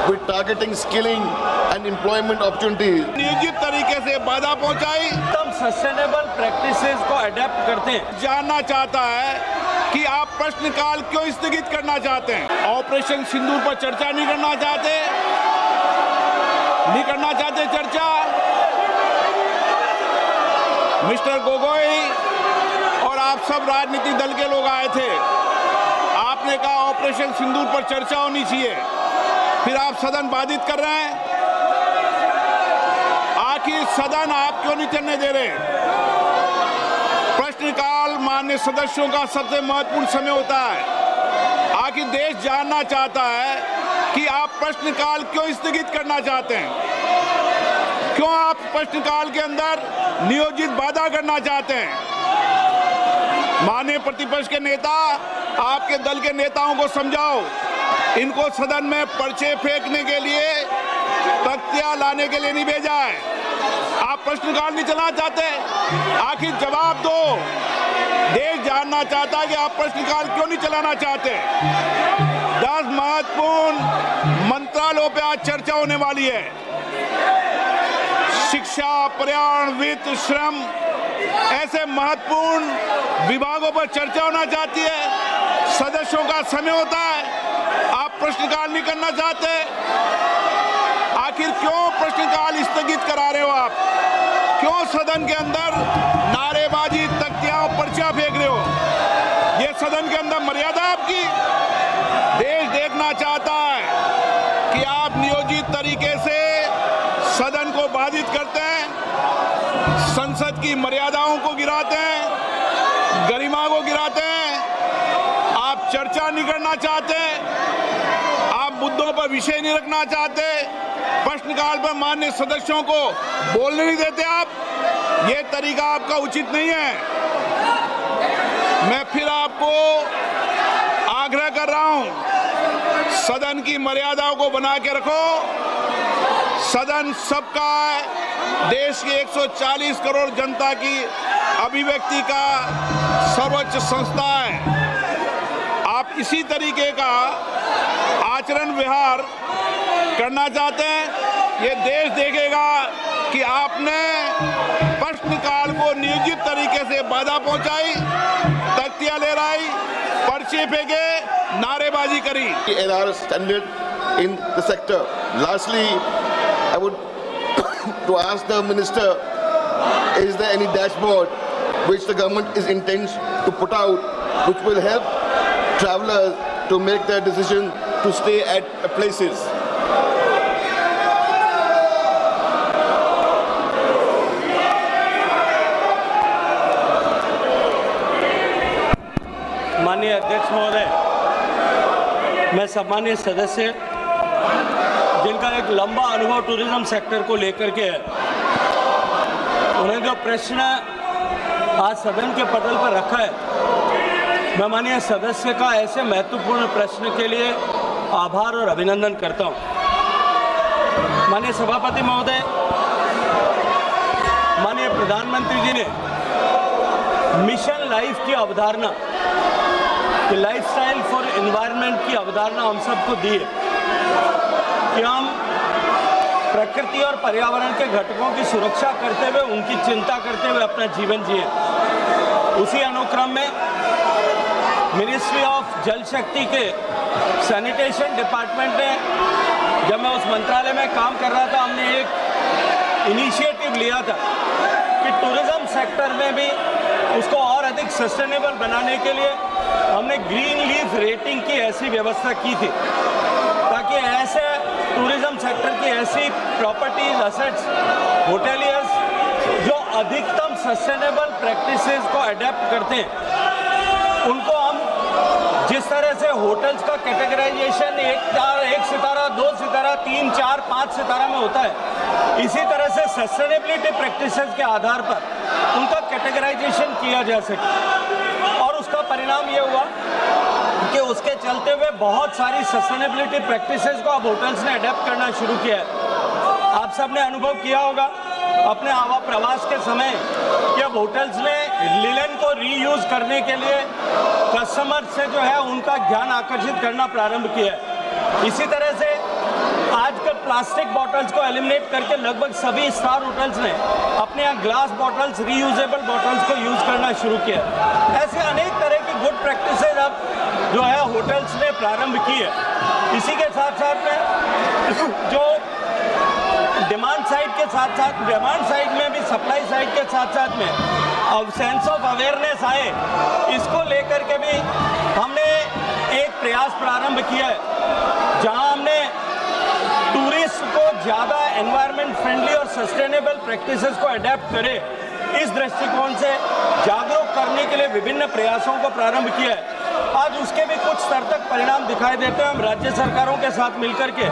with targeting skilling and employment opportunities. नियोजित तरीके से बाधा पहुंचाई। एकदम सस्टेनेबल प्रैक्टिसेस को अडेप्ट करते हैं। जानना चाहता है कि आप प्रश्नकाल क्यों स्थगित करना चाहते हैं। ऑपरेशन सिंदूर पर चर्चा नहीं करना चाहते चर्चा। मिस्टर गोगोई और आप सब राजनीतिक दल के लोग आए थे, आपने कहा ऑपरेशन सिंदूर पर चर्चा होनी चाहिए, फिर आप सदन बाधित कर रहे हैं। आखिर सदन आप क्यों नहीं चलने दे रहे? प्रश्नकाल माननीय सदस्यों का सबसे महत्वपूर्ण समय होता है। आखिर देश जानना चाहता है कि आप प्रश्नकाल क्यों स्थगित करना चाहते हैं, क्यों आप प्रश्नकाल के अंदर नियोजित बाधा करना चाहते हैं। माननीय प्रतिपक्ष के नेता, आपके दल के नेताओं को समझाओ, इनको सदन में पर्चे फेंकने के लिए, तख्तियां लाने के लिए नहीं भेजा है। आप प्रश्नकाल नहीं चलाना चाहते, आखिर जवाब दो। देश जानना चाहता है कि आप प्रश्नकाल क्यों नहीं चलाना चाहते। 10 महत्वपूर्ण मंत्रालयों पे आज चर्चा होने वाली है। शिक्षा, पर्यावरण, वित्त, श्रम, ऐसे महत्वपूर्ण विभागों पर चर्चा होना चाहती है। सदस्यों का समय होता है, आप प्रश्नकाल नहीं करना चाहते। आखिर क्यों प्रश्नकाल स्थगित करा रहे हो आप? क्यों सदन के अंदर नारेबाजी, तख्तियां और पर्चा फेंक रहे हो? ये सदन के अंदर मर्यादा आपकी? देश देखना चाहता है कि आप नियोजित तरीके से सदन को बाधित करते हैं, संसद की मर्यादाओं को गिराते हैं, गरिमा को गिराते हैं। आप चर्चा नहीं करना चाहते, आप मुद्दों पर विषय नहीं रखना चाहते, प्रश्नकाल पर माननीय सदस्यों को बोलने नहीं देते आप। ये तरीका आपका उचित नहीं है। मैं फिर आपको आग्रह कर रहा हूं, सदन की मर्यादाओं को बना के रखो। सदन सबका है, देश की 140 करोड़ जनता की अभिव्यक्ति का सर्वोच्च संस्था है। आप इसी तरीके का आचरण व्यवहार करना चाहते हैं, ये देश देखेगा कि आपने प्रश्नकाल को नियोजित तरीके से बाधा पहुंचाई, तख्तियां लहराई, पर्चे फेंके, नारेबाजी करी। NR standard in the sector. Lastly, I would to ask the minister, is there any dashboard which the government is intends to put out, which will help travelers to make their decision to stay at places? माननीय अध्यक्ष महोदय, मैं सम्मानित सदस्य जिनका एक लंबा अनुभव टूरिज्म सेक्टर को लेकर के है, उन्हें जो प्रश्न आज सदन के पटल पर रखा है, मैं माननीय सदस्य का ऐसे महत्वपूर्ण प्रश्न के लिए आभार और अभिनंदन करता हूं। माननीय सभापति महोदय, माननीय प्रधानमंत्री जी ने मिशन लाइफ की अवधारणा, लाइफस्टाइल फॉर एनवायरनमेंट की अवधारणा हम सबको दी है कि हम प्रकृति और पर्यावरण के घटकों की सुरक्षा करते हुए, उनकी चिंता करते हुए अपना जीवन जिए। उसी अनुक्रम में मिनिस्ट्री ऑफ जल शक्ति के सैनिटेशन डिपार्टमेंट ने, जब मैं उस मंत्रालय में काम कर रहा था, हमने एक इनिशिएटिव लिया था कि टूरिज्म सेक्टर में भी उसको और अधिक सस्टेनेबल बनाने के लिए हमने ग्रीन लीफ रेटिंग की ऐसी व्यवस्था की थी ताकि ऐसे टूरिज्म सेक्टर की ऐसी प्रॉपर्टीज, असेट्स, होटेलियर्स जो अधिकतम सस्टेनेबल प्रैक्टिसेस को अडेप्ट करते हैं, उनको हम जिस तरह से होटल्स का कैटेगराइजेशन 1 सितारा, 2 सितारा, 3, 4, 5 सितारा में होता है, इसी तरह से सस्टेनेबिलिटी प्रैक्टिसेस के आधार पर उनका कैटेगराइजेशन किया जा सके। और उसका परिणाम ये हुआ कि उसके चलते हुए बहुत सारी सस्टेनेबिलिटी प्रैक्टिसेस को अब होटल्स ने अडेप्ट करना शुरू किया है। आप सब ने अनुभव किया होगा अपने आवा प्रवास के समय कि अब होटल्स ने लिनन को रीयूज करने के लिए कस्टमर से जो है उनका ध्यान आकर्षित करना प्रारंभ किया है। इसी तरह से आज प्लास्टिक बॉटल्स को एलिमिनेट करके लगभग सभी स्टार होटल्स ने अपने यहाँ ग्लास बॉटल्स, रीयूजेबल बॉटल्स को यूज़ करना शुरू किया। ऐसे अनेक तरह की गुड प्रैक्टिसेज अब जो है होटल्स ने प्रारंभ की है। इसी के साथ साथ में जो डिमांड साइड के साथ साथ डिमांड साइड में भी सप्लाई साइड के साथ साथ में अब सेंस ऑफ अवेयरनेस आए, इसको लेकर के भी हमने एक प्रयास प्रारंभ किया है, जहां हमने टूरिस्ट को ज़्यादा एनवायरनमेंट फ्रेंडली और सस्टेनेबल प्रैक्टिसेस को अडेप्ट करे, इस दृष्टिकोण से जागरूक करने के लिए विभिन्न प्रयासों को प्रारंभ किया है। आज उसके भी कुछ स्तर तक परिणाम दिखाई देते हैं। हम राज्य सरकारों के साथ मिलकर के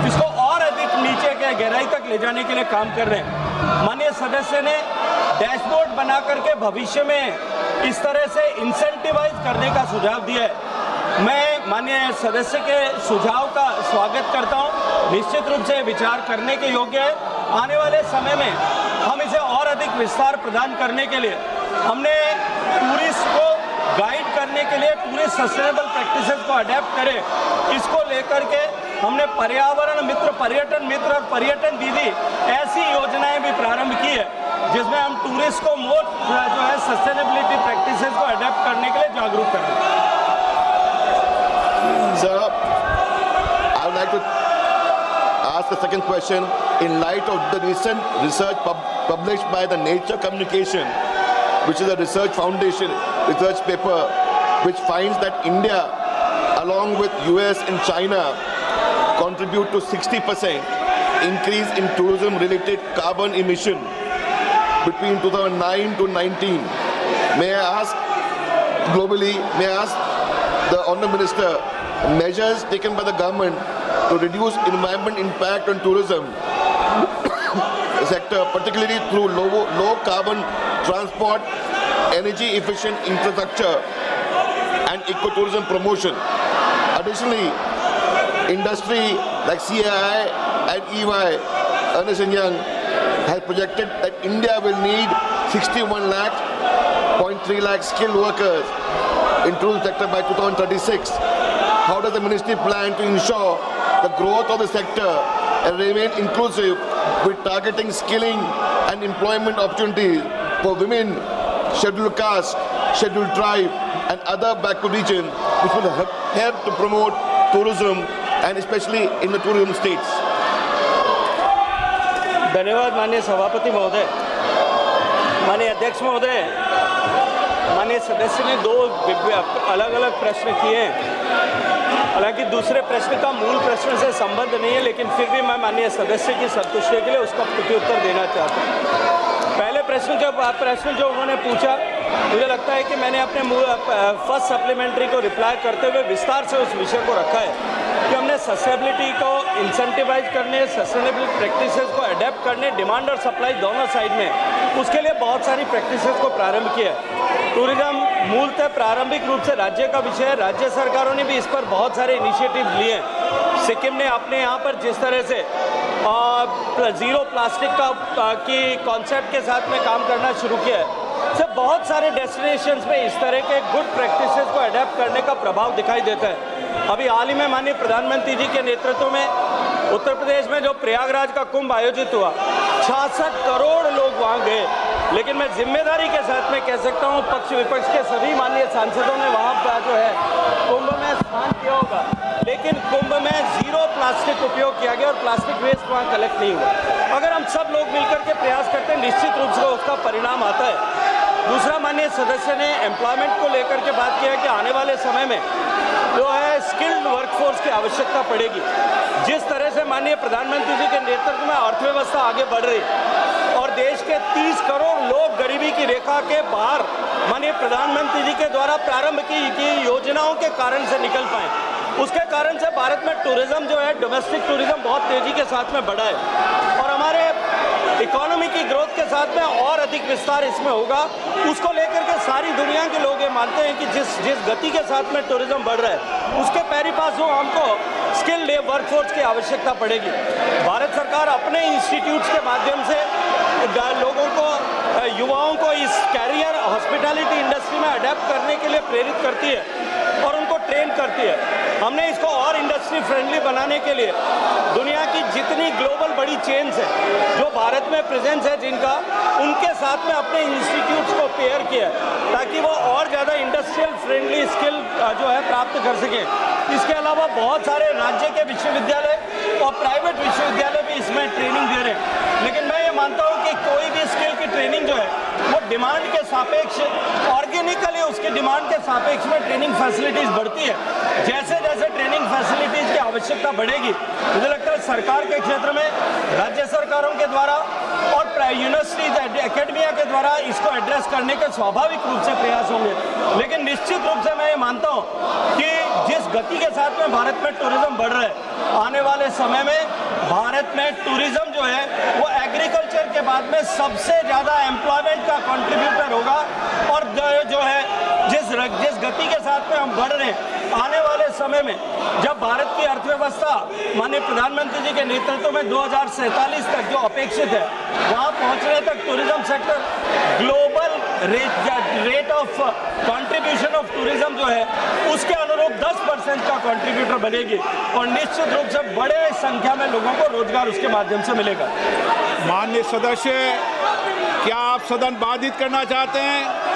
इसको और अधिक नीचे के गहराई तक ले जाने के लिए काम कर रहे हैं। माननीय सदस्य ने डैशबोर्ड बना करके भविष्य में इस तरह से इंसेंटिवाइज करने का सुझाव दिया है। मैं माननीय सदस्य के सुझाव का स्वागत करता हूं। निश्चित रूप से विचार करने के योग्य है। आने वाले समय में हम इसे और अधिक विस्तार प्रदान करने के लिए हमने टूरिस्ट को गाइड करने के लिए टूरिस्ट सस्टेनेबल प्रैक्टिसेस को अडेप्ट करें, इसको लेकर के हमने पर्यावरण मित्र, पर्यटन मित्र और पर्यटन दीदी ऐसी योजनाएं भी प्रारंभ की है, जिसमें हम टूरिस्ट को मोर जो है सस्टेनेबिलिटी प्रैक्टिसेस को अडेप्ट करने के लिए जागरूक कर रहे हैं। Sir, I would like to ask the second question. In light of the recent research published by the Nature Communication, which is a research foundation research paper, which finds that India, along with US and China, contribute to 60% increase in tourism-related carbon emission between 2009 to 19. May I ask, globally, may I ask the Honourable Minister, measures taken by the government to reduce environment impact on tourism sector, particularly through low carbon transport, energy efficient infrastructure and ecotourism promotion. Additionally, industry like CAI and EY, Ernst & Young, has projected that India will need 61.3 lakh skilled workers in tourism sector by 2036. How does the ministry plan to ensure the growth of the sector and remain inclusive with targeting skilling and employment opportunities for women, scheduled caste, scheduled tribe and other backward regions, which will help to promote tourism and especially in the tourism states? धन्यवाद माननीय सभापति महोदय, माननीय अध्यक्ष महोदय। माननीय सदस्य ने दो अलग अलग प्रश्न किए हैं। हालांकि दूसरे प्रश्न का मूल प्रश्न से संबंध नहीं है, लेकिन फिर भी मैं माननीय सदस्य की संतुष्टि के लिए उसका प्रत्युत्तर देना चाहता हूँ। पहले प्रश्न जो उन्होंने पूछा, मुझे लगता है कि मैंने अपने फर्स्ट सप्लीमेंट्री को रिप्लाई करते हुए विस्तार से उस विषय को रखा है कि हमने सस्टेनेबिलिटी को इंसेंटिवाइज करने, सस्टेनेबल प्रैक्टिसेस को अडेप्ट करने, डिमांड और सप्लाई दोनों साइड में, उसके लिए बहुत सारी प्रैक्टिसेस को प्रारंभ किया है। टूरिज्म मूलतः प्रारंभिक रूप से राज्य का विषय है। राज्य सरकारों ने भी इस पर बहुत सारे इनिशिएटिव लिए हैं। सिक्किम ने अपने यहाँ पर जिस तरह से ज़ीरो प्लास्टिक की कॉन्सेप्ट के साथ में काम करना शुरू किया है, से बहुत सारे डेस्टिनेशंस में इस तरह के गुड प्रैक्टिसेस को अडेप्ट करने का प्रभाव दिखाई देता है। अभी हाल ही में माननीय प्रधानमंत्री जी के नेतृत्व में उत्तर प्रदेश में जो प्रयागराज का कुंभ आयोजित हुआ, 66 करोड़ लोग वहाँ गए। लेकिन मैं जिम्मेदारी के साथ में कह सकता हूँ, पक्ष विपक्ष के सभी माननीय सांसदों ने वहाँ पर जो है कुंभ में स्नान किया होगा, लेकिन कुंभ में ज़ीरो प्लास्टिक उपयोग किया गया और प्लास्टिक वेस्ट वहाँ कलेक्ट नहीं हुआ। अगर हम सब लोग मिलकर के प्रयास करते हैं, निश्चित रूप से उसका परिणाम आता है। दूसरा, माननीय सदस्य ने एम्प्लॉयमेंट को लेकर के बात किया कि आने वाले समय में जो है स्किल्ड वर्कफोर्स की आवश्यकता पड़ेगी। जिस तरह से माननीय प्रधानमंत्री जी के नेतृत्व में अर्थव्यवस्था आगे बढ़ रही और देश के 30 करोड़ लोग गरीबी की रेखा के बाहर माननीय प्रधानमंत्री जी के द्वारा प्रारंभ की योजनाओं के कारण से निकल पाए, उसके कारण से भारत में टूरिज्म जो है, डोमेस्टिक टूरिज्म बहुत तेजी के साथ में बढ़ा है और हमारे इकोनॉमी की ग्रोथ के साथ में और अधिक विस्तार इसमें होगा। उसको लेकर के सारी दुनिया के लोग ये मानते हैं कि जिस गति के साथ में टूरिज्म बढ़ रहा है, उसके पैरी पास हो हमको स्किल्ड वर्कफोर्स की आवश्यकता पड़ेगी। भारत सरकार अपने इंस्टीट्यूट्स के माध्यम से लोगों को, युवाओं को इस कैरियर हॉस्पिटैलिटी इंडस्ट्री में अडेप्ट करने के लिए प्रेरित करती है और उनको ट्रेन करती है। हमने इसको और इंडस्ट्री फ्रेंडली बनाने के लिए दुनिया की जितनी बड़ी चेन्स है जो भारत में प्रेजेंस है जिनका, उनके साथ में अपने इंस्टीट्यूट्स को पेयर किया ताकि वो और ज़्यादा इंडस्ट्रियल फ्रेंडली स्किल जो है प्राप्त कर सकें। इसके अलावा बहुत सारे राज्य के विश्वविद्यालय और प्राइवेट विश्वविद्यालय भी इसमें ट्रेनिंग दे रहे हैं, लेकिन मैं ये मानता हूँ कि कोई भी स्किल की ट्रेनिंग जो है वो डिमांड के सापेक्ष, ऑर्गेनिकली उसकी डिमांड के सापेक्ष में ट्रेनिंग फैसिलिटीज़ बढ़ती है। जैसे जैसे ट्रेनिंग फैसिलिटीज़ की आवश्यकता बढ़ेगी, मुझे लगता है सरकार के क्षेत्र में, राज्य सरकारों के द्वारा और यूनिवर्सिटीज एकेडमिया के द्वारा इसको एड्रेस करने के स्वाभाविक रूप से प्रयास होंगे। लेकिन निश्चित रूप से मैं ये मानता हूँ कि जिस गति के साथ में भारत में टूरिज्म बढ़ रहा है, आने वाले समय में भारत में टूरिज्म जो है वो एग्रीकल्चर के बाद में सबसे ज़्यादा एम्प्लॉयमेंट का कंट्रीब्यूटर होगा। और जो है जिस गति के साथ में हम बढ़ रहे हैं, आने वाले समय में जब भारत की अर्थव्यवस्था माननीय प्रधानमंत्री जी के नेतृत्व में 2047 तक जो अपेक्षित है, वहाँ पहुँचने तक tourism sector global rate of contribution of tourism जो है उसके अनुरूप 10% का कंट्रीब्यूटर बनेगी और निश्चित रूप से बड़े संख्या में लोगों को रोजगार उसके माध्यम से मिलेगा। माननीय सदस्य, क्या आप सदन बाधित करना चाहते हैं?